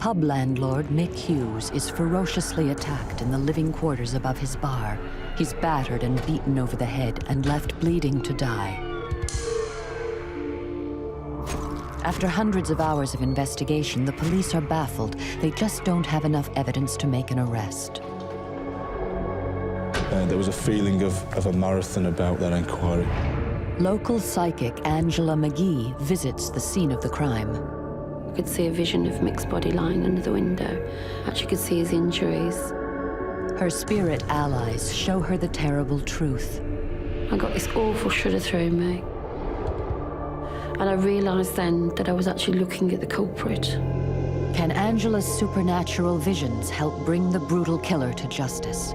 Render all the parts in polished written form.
Pub landlord Mick Hughes is ferociously attacked in the living quarters above his bar. He's battered and beaten over the head and left bleeding to die. After hundreds of hours of investigation, the police are baffled. They just don't have enough evidence to make an arrest. There was a feeling of a marathon about that inquiry. Local psychic Angela McGhee visits the scene of the crime. I could see a vision of Mick's body lying under the window. Actually could see his injuries. Her spirit allies show her the terrible truth. I got this awful shudder through me. And I realised then that I was actually looking at the culprit. Can Angela's supernatural visions help bring the brutal killer to justice?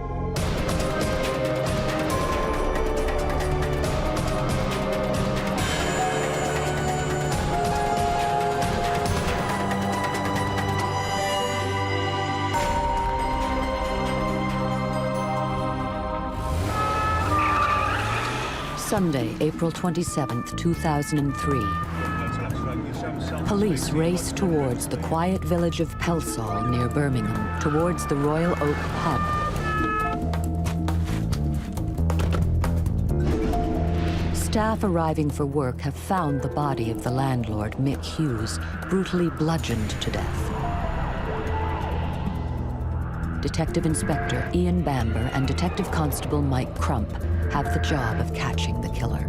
Sunday, April 27th, 2003. Police race towards the quiet village of Pelsall near Birmingham, towards the Royal Oak pub. Staff arriving for work have found the body of the landlord, Mick Hughes, brutally bludgeoned to death. Detective Inspector Ian Bamber and Detective Constable Mike Crump have the job of catching the killer.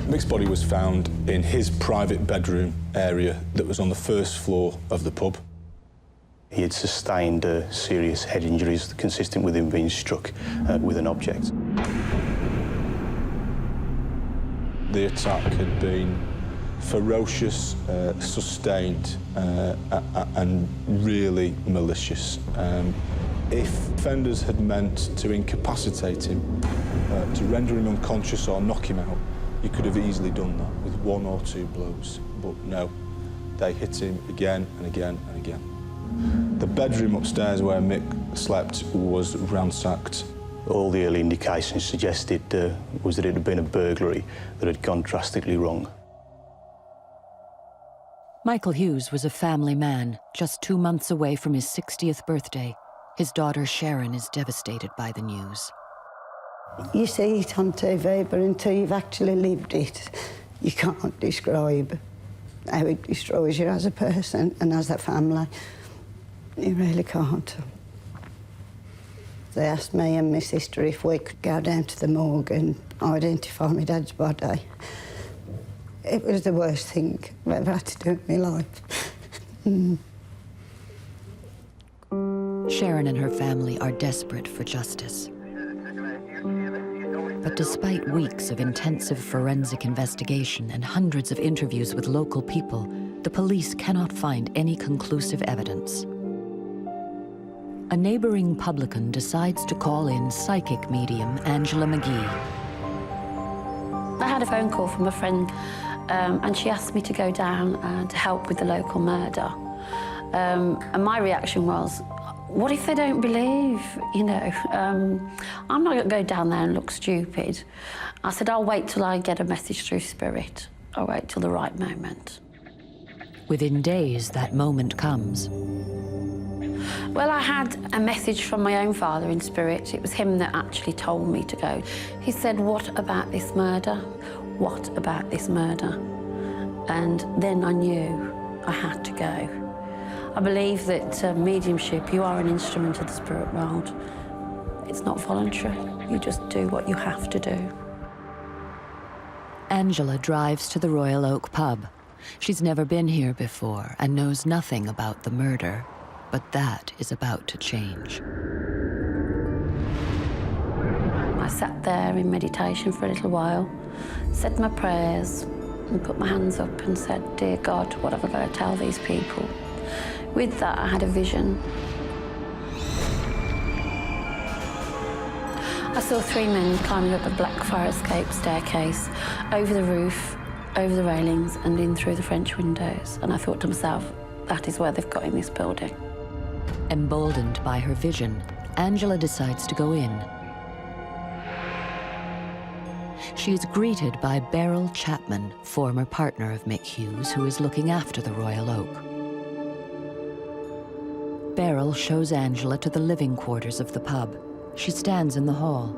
Mick's body was found in his private bedroom area that was on the first floor of the pub. He had sustained serious head injuries consistent with him being struck with an object. The attack had been ferocious, sustained, and really malicious. If offenders had meant to incapacitate him, to render him unconscious or knock him out, you could have easily done that with one or two blows. But no, they hit him again and again and again. The bedroom upstairs where Mick slept was ransacked. All the early indications suggested was that it had been a burglary that had gone drastically wrong. Michael Hughes was a family man, just 2 months away from his 60th birthday. His daughter Sharon is devastated by the news. You see it on TV, but until you've actually lived it, you can't describe how it destroys you as a person and as a family. You really can't. They asked me and my sister if we could go down to the morgue and identify my dad's body. It was the worst thing I've ever had to do in my life. Sharon and her family are desperate for justice. But despite weeks of intensive forensic investigation and hundreds of interviews with local people, the police cannot find any conclusive evidence. A neighboring publican decides to call in psychic medium Angela McGhee. I had a phone call from a friend and she asked me to go down to help with the local murder. And my reaction was, what if they don't believe, you know? I'm not going to go down there and look stupid. I said, I'll wait till I get a message through spirit. I'll wait till the right moment. Within days, that moment comes. Well, I had a message from my own father in spirit. It was him that actually told me to go. He said, what about this murder? What about this murder? And then I knew I had to go. I believe that mediumship, you are an instrument of the spirit world. It's not voluntary. You just do what you have to do. Angela drives to the Royal Oak pub. She's never been here before and knows nothing about the murder, but that is about to change. I sat there in meditation for a little while, said my prayers, and put my hands up and said, dear God, what have I got to tell these people? With that, I had a vision. I saw 3 men climbing up a black fire escape staircase, over the roof, over the railings, and in through the French windows. And I thought to myself, that is where they've got in this building. Emboldened by her vision, Angela decides to go in. She is greeted by Beryl Chapman, former partner of Mick Hughes, who is looking after the Royal Oak. barrel shows Angela to the living quarters of the pub. She stands in the hall.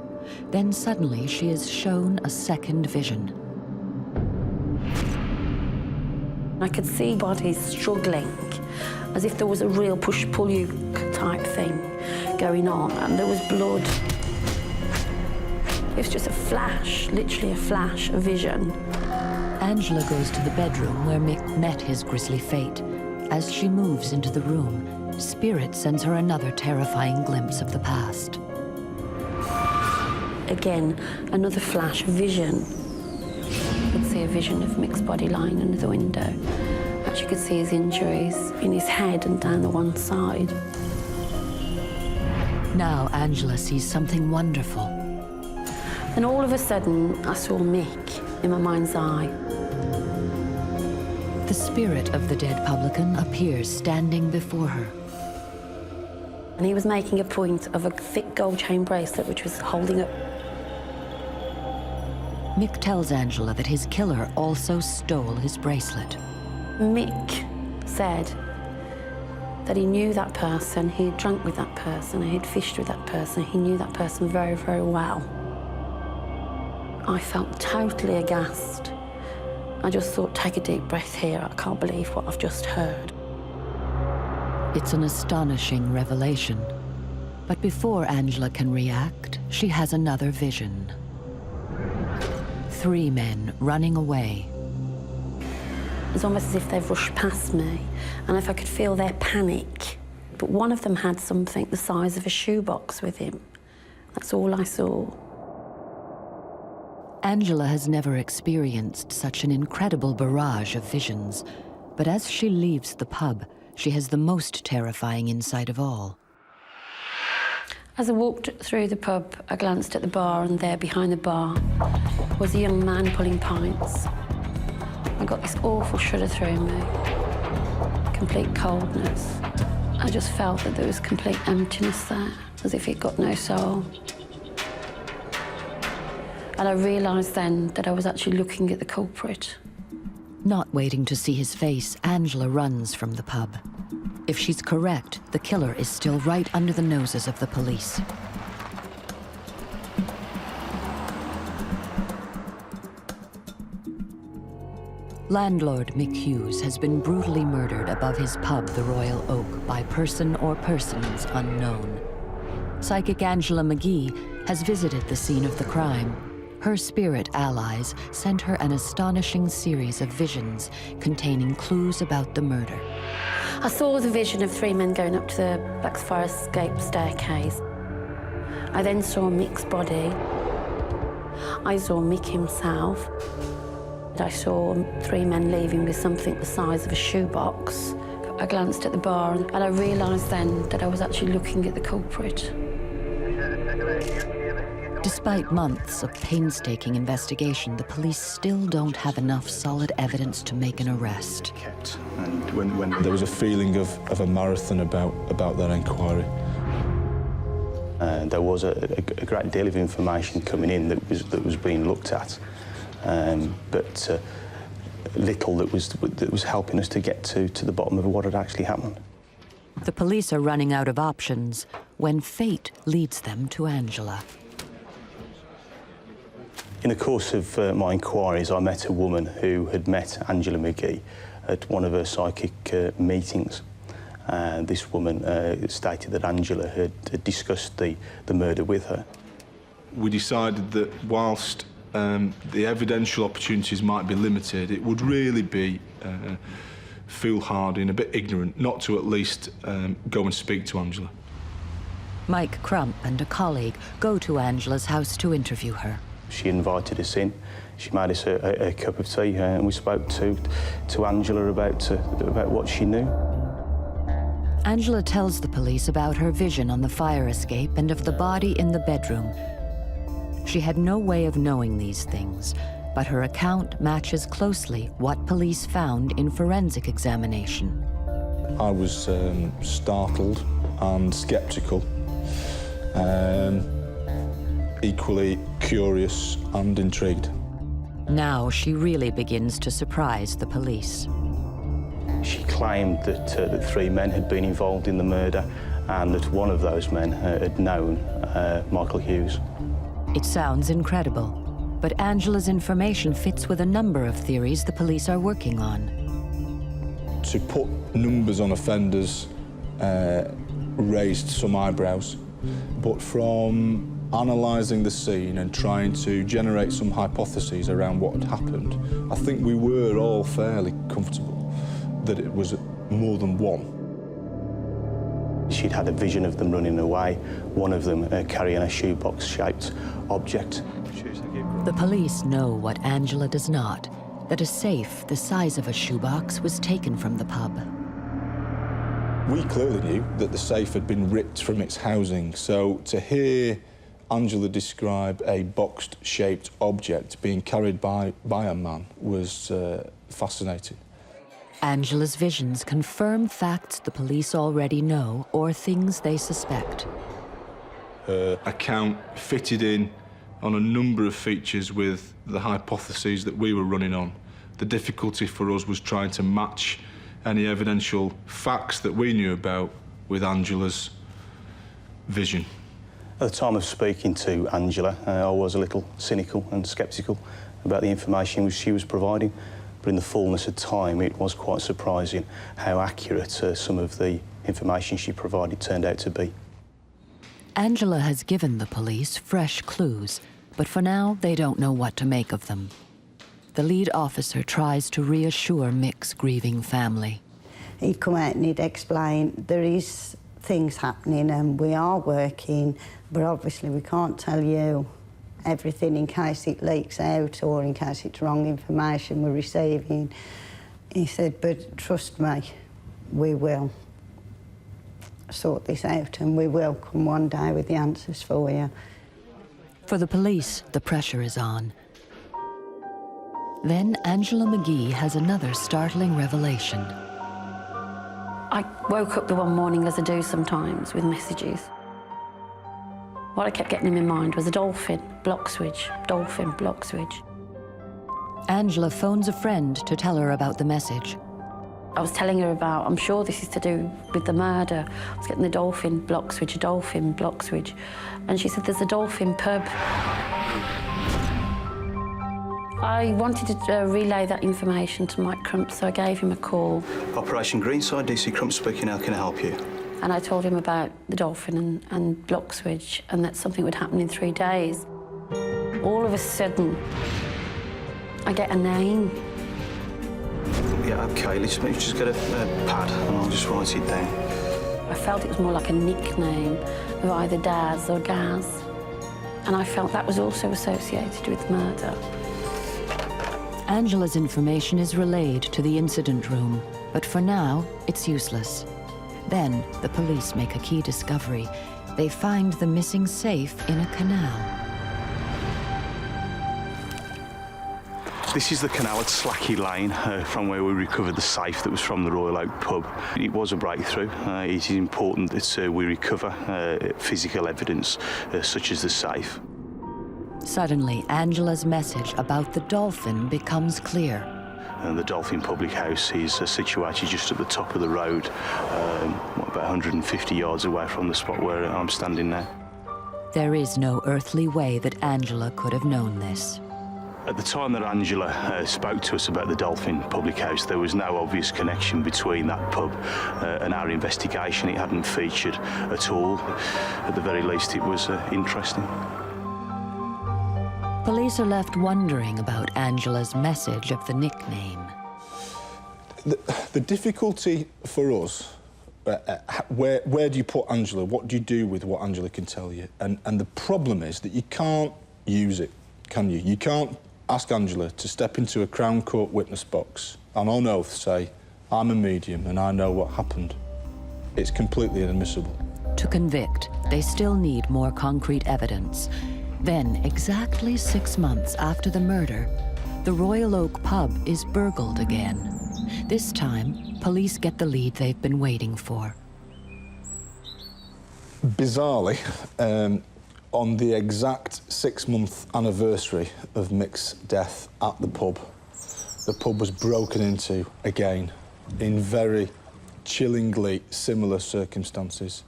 Then suddenly she is shown a second vision. I could see bodies struggling, as if there was a real push-pull-you type thing going on, and there was blood. It was just a flash, literally a flash, a vision. Angela goes to the bedroom where Mick met his grisly fate. As she moves into the room, Spirit sends her another terrifying glimpse of the past. Again, another flash, a vision. I could see a vision of Mick's body lying under the window. Actually could see his injuries in his head and down the one side. Now Angela sees something wonderful. And all of a sudden, I saw Mick in my mind's eye. The spirit of the dead publican appears standing before her. And he was making a point of a thick gold chain bracelet which was holding up. Mick tells Angela that his killer also stole his bracelet. Mick said that he knew that person, he had drunk with that person, he had fished with that person, he knew that person very, very well. I felt totally aghast. I just thought, take a deep breath here, I can't believe what I've just heard. It's an astonishing revelation. But before Angela can react, she has another vision. 3 men running away. It's almost as if they've rushed past me, and if I could feel their panic. But one of them had something the size of a shoebox with him. That's all I saw. Angela has never experienced such an incredible barrage of visions, but as she leaves the pub, she has the most terrifying insight of all. As I walked through the pub, I glanced at the bar, and there behind the bar was a young man pulling pints. I got this awful shudder through me, complete coldness. I just felt that there was complete emptiness there, as if it got no soul. And I realised then that I was actually looking at the culprit. Not waiting to see his face, Angela runs from the pub. If she's correct, the killer is still right under the noses of the police. Landlord Mick Hughes has been brutally murdered above his pub, the Royal Oak, by person or persons unknown. Psychic Angela McGhee has visited the scene of the crime. Her spirit allies sent her an astonishing series of visions containing clues about the murder. I saw the vision of 3 men going up to the back fire escape staircase. I then saw Mick's body. I saw Mick himself. I saw 3 men leaving with something the size of a shoebox. I glanced at the bar, and I realised then that I was actually looking at the culprit. Despite months of painstaking investigation, the police still don't have enough solid evidence to make an arrest. And when there was a feeling of a marathon about that inquiry. There was a great deal of information coming in that was being looked at, but little that was helping us to get to the bottom of what had actually happened. The police are running out of options when fate leads them to Angela. In the course of my inquiries, I met a woman who had met Angela McGhee at one of her psychic meetings. This woman stated that Angela had discussed the murder with her. We decided that whilst the evidential opportunities might be limited, it would really be foolhardy and a bit ignorant not to at least go and speak to Angela. Mike Crump and a colleague go to Angela's house to interview her. She invited us in. She made us a cup of tea, and we spoke to Angela about what she knew. Angela tells the police about her vision on the fire escape and of the body in the bedroom. She had no way of knowing these things, but her account matches closely what police found in forensic examination. I was startled and sceptical, equally curious and intrigued. Now she really begins to surprise the police. She claimed that 3 men had been involved in the murder and that one of those men had known Michael Hughes. It sounds incredible, but Angela's information fits with a number of theories the police are working on. To put numbers on offenders raised some eyebrows, but from analysing the scene and trying to generate some hypotheses around what had happened, I think we were all fairly comfortable that it was more than one. She'd had a vision of them running away, one of them carrying a shoebox-shaped object. The police know what Angela does not, that a safe the size of a shoebox was taken from the pub. We clearly knew that the safe had been ripped from its housing, so to hear Angela describe a box-shaped object being carried by a man was fascinating. Angela's visions confirm facts the police already know or things they suspect. Her account fitted in on a number of features with the hypotheses that we were running on. The difficulty for us was trying to match any evidential facts that we knew about with Angela's vision. At the time of speaking to Angela, I was a little cynical and sceptical about the information she was providing, but in the fullness of time it was quite surprising how accurate some of the information she provided turned out to be. Angela has given the police fresh clues, but for now they don't know what to make of them. The lead officer tries to reassure Mick's grieving family. He'd come out and he'd explain there is things happening and we are working, but obviously we can't tell you everything in case it leaks out or in case it's wrong information we're receiving. He said, but trust me, we will sort this out and we will come one day with the answers for you. For the police, the pressure is on. Then Angela McGhee has another startling revelation. I woke up the one morning, as I do sometimes, with messages. What I kept getting in my mind was a dolphin, block switch, dolphin, block switch. Angela phones a friend to tell her about the message. I was telling her about, I'm sure this is to do with the murder. I was getting the dolphin, block switch, a dolphin, block switch. And she said, there's a dolphin pub. I wanted to relay that information to Mike Crump, so I gave him a call. Operation Greenside, DC Crump speaking, how can I help you? And I told him about the dolphin and block switch and that something would happen in 3 days. All of a sudden, I get a name. Yeah, OK, let's just get a pad and I'll just write it down. I felt it was more like a nickname of either Daz or Gaz. And I felt that was also associated with murder. Angela's information is relayed to the incident room, but for now, it's useless. Then, the police make a key discovery. They find the missing safe in a canal. This is the canal at Slacky Lane, from where we recovered the safe that was from the Royal Oak pub. It was a breakthrough. It is important that we recover physical evidence, such as the safe. Suddenly, Angela's message about the dolphin becomes clear. And the Dolphin Public House is situated just at the top of the road, about 150 yards away from the spot where I'm standing now. There is no earthly way that Angela could have known this. At the time that Angela spoke to us about the Dolphin Public House, there was no obvious connection between that pub and our investigation. It hadn't featured at all. At the very least, it was interesting. Police are left wondering about Angela's message of the nickname. The difficulty for us, where do you put Angela? What do you do with what Angela can tell you? And the problem is that you can't use it, can you? You can't ask Angela to step into a Crown Court witness box and on oath say, I'm a medium and I know what happened. It's completely inadmissible. To convict, they still need more concrete evidence. Then, exactly 6 months after the murder, the Royal Oak pub is burgled again. This time, police get the lead they've been waiting for. Bizarrely, on the exact 6-month anniversary of Mick's death at the pub was broken into again in very chillingly similar circumstances.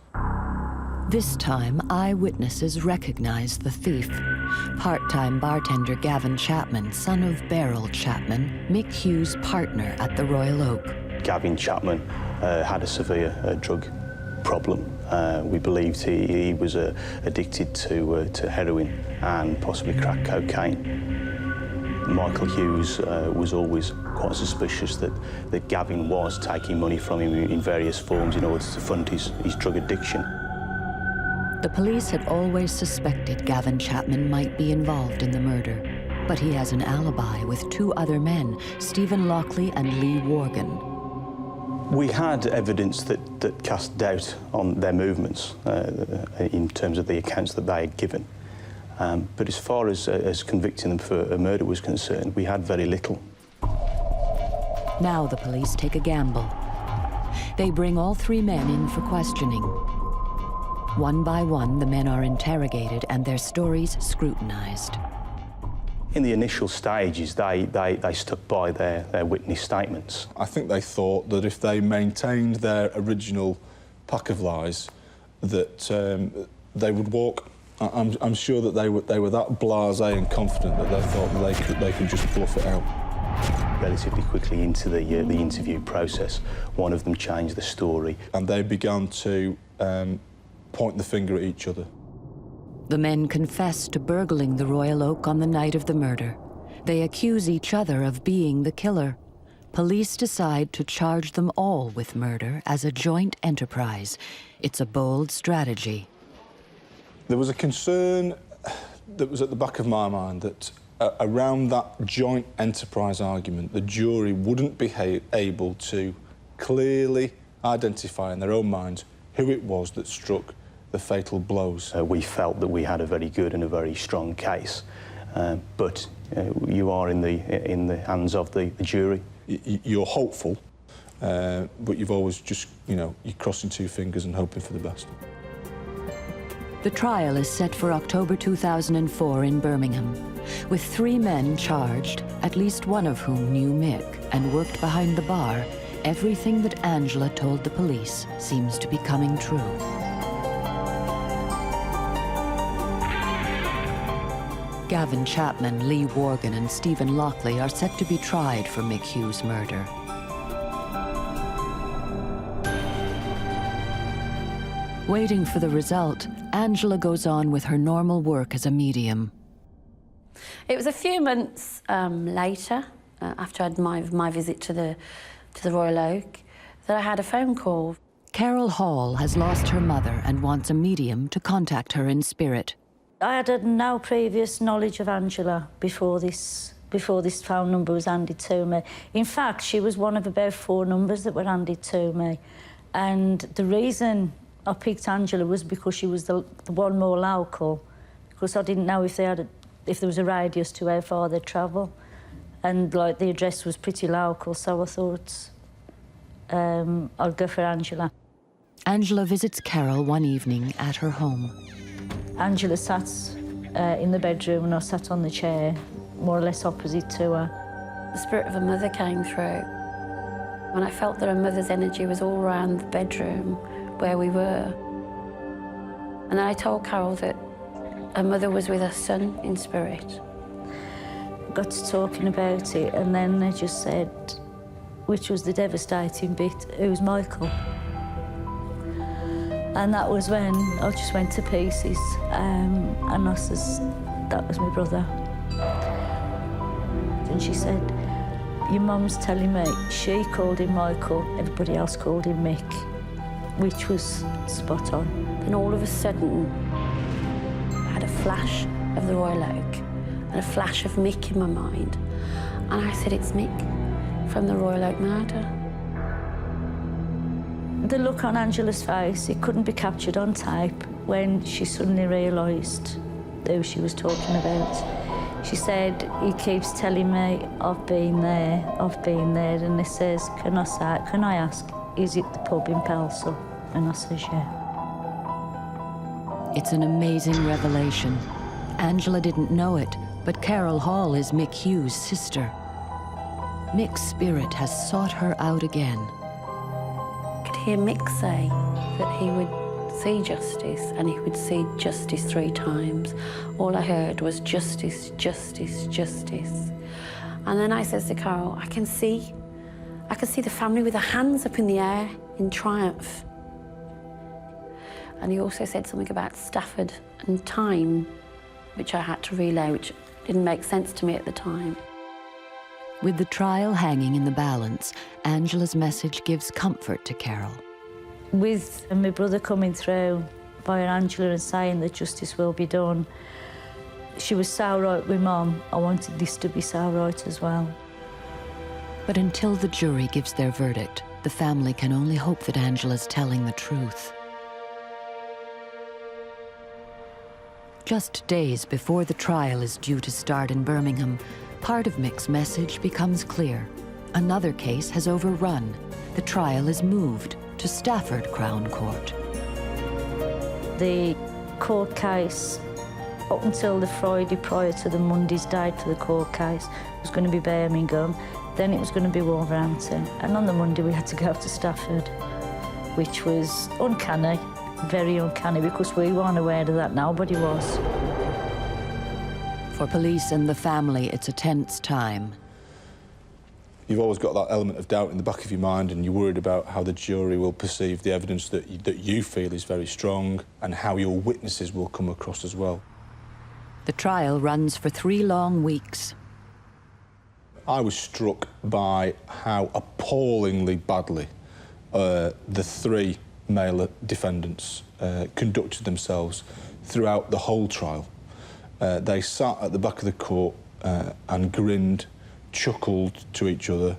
This time, eyewitnesses recognized the thief. Part-time bartender Gavin Chapman, son of Beryl Chapman, Mick Hughes' partner at the Royal Oak. Gavin Chapman had a severe drug problem. We believed he was addicted to heroin and possibly crack cocaine. Michael Hughes was always quite suspicious that Gavin was taking money from him in various forms in order to fund his drug addiction. The police had always suspected Gavin Chapman might be involved in the murder, but he has an alibi with two other men, Stephen Lockley and Lee Worgan. We had evidence that cast doubt on their movements in terms of the accounts that they had given. But as far as convicting them for a murder was concerned, we had very little. Now the police take a gamble. They bring all three men in for questioning. One by one, the men are interrogated and their stories scrutinized. In the initial stages, they stuck by their witness statements. I think they thought that if they maintained their original pack of lies, that they would walk. I'm sure that they were that blasé and confident that they thought that they could just bluff it out. Relatively quickly into the interview process, one of them changed the story. And they began to point the finger at each other. The men confess to burgling the Royal Oak on the night of the murder. They accuse each other of being the killer. Police decide to charge them all with murder as a joint enterprise. It's a bold strategy. There was a concern that was at the back of my mind that around that joint enterprise argument, the jury wouldn't be able to clearly identify in their own minds who it was that struck the fatal blows. We felt that we had a very good and a very strong case, but you are in the hands of the jury. You're hopeful, but you've always just, you're crossing two fingers and hoping for the best. The trial is set for October 2004 in Birmingham, with three men charged, at least one of whom knew Mick and worked behind the bar. Everything that Angela told the police seems to be coming true. Gavin Chapman, Lee Worgan and Stephen Lockley are set to be tried for Mick Hughes' murder. Waiting for the result, Angela goes on with her normal work as a medium. It was a few months later, after I had my visit to the Royal Oak, that I had a phone call. Carol Hall has lost her mother and wants a medium to contact her in spirit. I had no previous knowledge of Angela before this phone number was handed to me. In fact, she was one of about 4 numbers that were handed to me. And the reason I picked Angela was because she was the one more local, because I didn't know if there was a radius to how far they'd travel. And like the address was pretty local, so I thought I'd go for Angela. Angela visits Carol one evening at her home. Angela sat in the bedroom and I sat on the chair, more or less opposite to her. The spirit of a mother came through, and I felt that her mother's energy was all around the bedroom where we were. And then I told Carol that her mother was with her son in spirit. Got to talking about it, and then they just said, which was the devastating bit, who's Michael? And that was when I just went to pieces, and I says, that was my brother. And she said, your mum's telling me she called him Michael, everybody else called him Mick, which was spot on. And all of a sudden, I had a flash of the Royal Oak and a flash of Mick in my mind. And I said, it's Mick from the Royal Oak murder. The look on Angela's face, it couldn't be captured on tape when she suddenly realised who she was talking about. She said, he keeps telling me, I've been there, and he says, can I ask, is it the pub in Pelsall? And I says, yeah. It's an amazing revelation. Angela didn't know it, but Carol Hall is Mick Hughes' sister. Mick's spirit has sought her out again. I could hear Mick say that he would see justice, and he would see justice 3 times. All I heard was justice, justice, justice. And then I says to Carol, I can see the family with their hands up in the air in triumph. And he also said something about Stafford and time, which I had to relay, which didn't make sense to me at the time. With the trial hanging in the balance, Angela's message gives comfort to Carol. With my brother coming through via Angela and saying that justice will be done, she was so right with Mum. I wanted this to be so right as well. But until the jury gives their verdict, the family can only hope that Angela's telling the truth. Just days before the trial is due to start in Birmingham, part of Mick's message becomes clear. Another case has overrun. The trial is moved to Stafford Crown Court. The court case, up until the Friday prior to the Monday's date for the court case, was going to be Birmingham, then it was going to be Wolverhampton, and on the Monday we had to go to Stafford, which was uncanny, very uncanny, because we weren't aware of that, nobody was. For police and the family, it's a tense time. You've always got that element of doubt in the back of your mind, and you're worried about how the jury will perceive the evidence that you feel is very strong, and how your witnesses will come across as well. The trial runs for 3 long weeks. I was struck by how appallingly badly the 3 male defendants conducted themselves throughout the whole trial. They sat at the back of the court and grinned, chuckled to each other,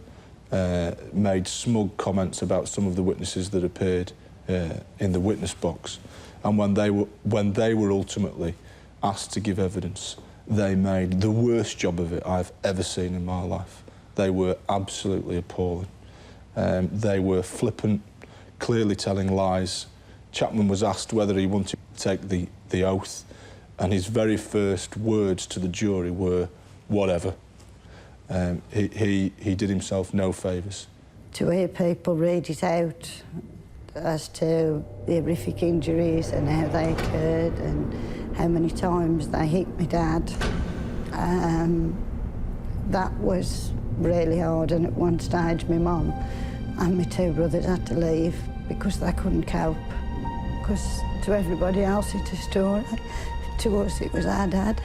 made smug comments about some of the witnesses that appeared in the witness box. And when they were ultimately asked to give evidence, they made the worst job of it I've ever seen in my life. They were absolutely appalling. They were flippant, clearly telling lies. Chapman was asked whether he wanted to take the oath, and his very first words to the jury were, whatever. He did himself no favours. To hear people read it out as to the horrific injuries and how they occurred and how many times they hit my dad, that was really hard. And at one stage my mum and my 2 brothers had to leave because they couldn't cope. Because to everybody else it's a story, to us it was our dad.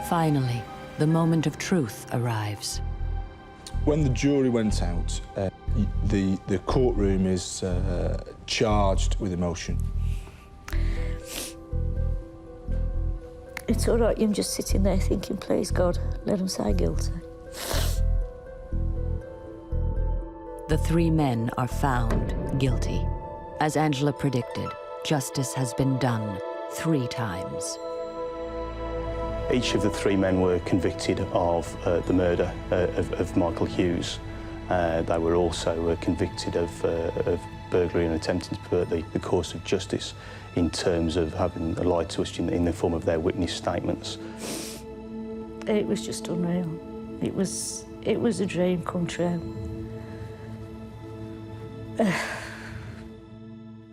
Finally, the moment of truth arrives. When the jury went out, the courtroom is charged with emotion. It's all right, I'm just sitting there thinking, please God, let them say guilty. The 3 men are found guilty. As Angela predicted, justice has been done 3 times. Each of the 3 men were convicted of the murder of Michael Hughes. They were also convicted of burglary and attempting to pervert the course of justice in terms of having lied to us in the form of their witness statements. It was just unreal. It was a dream come true.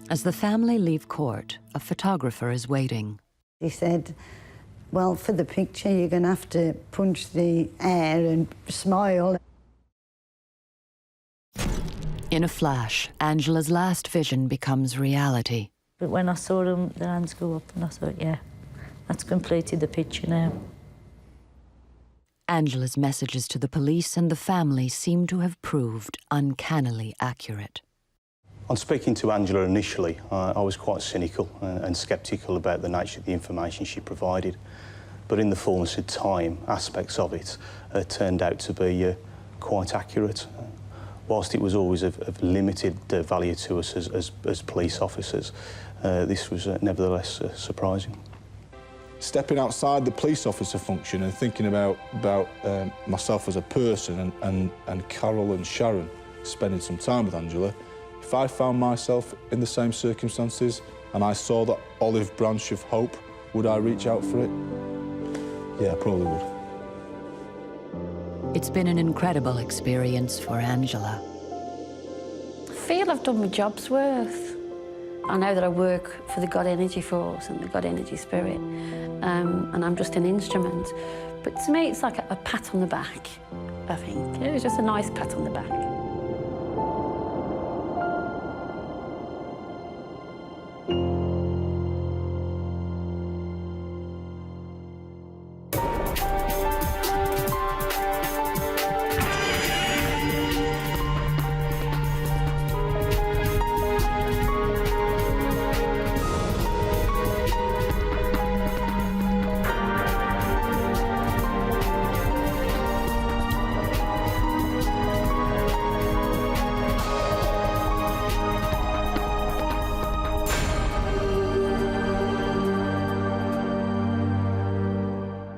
As the family leave court, a photographer is waiting. He said, well, for the picture you're going to have to punch the air and smile. In a flash, Angela's last vision becomes reality. But when I saw them, their hands go up, and I thought, yeah, that's completed the picture now. Angela's messages to the police and the family seem to have proved uncannily accurate. On speaking to Angela initially, I was quite cynical and sceptical about the nature of the information she provided. But in the fullness of time, aspects of it turned out to be quite accurate. Whilst it was always of limited value to us as police officers, this was nevertheless surprising. Stepping outside the police officer function and thinking about myself as a person and Carol and Sharon spending some time with Angela, if I found myself in the same circumstances and I saw that olive branch of hope Would I reach out for it? Yeah, I probably would. It's been an incredible experience for Angela. I feel I've done my job's worth. I know that I work for the God Energy Force and the God Energy Spirit, and I'm just an instrument. But to me, it's like a pat on the back, I think. It was just a nice pat on the back.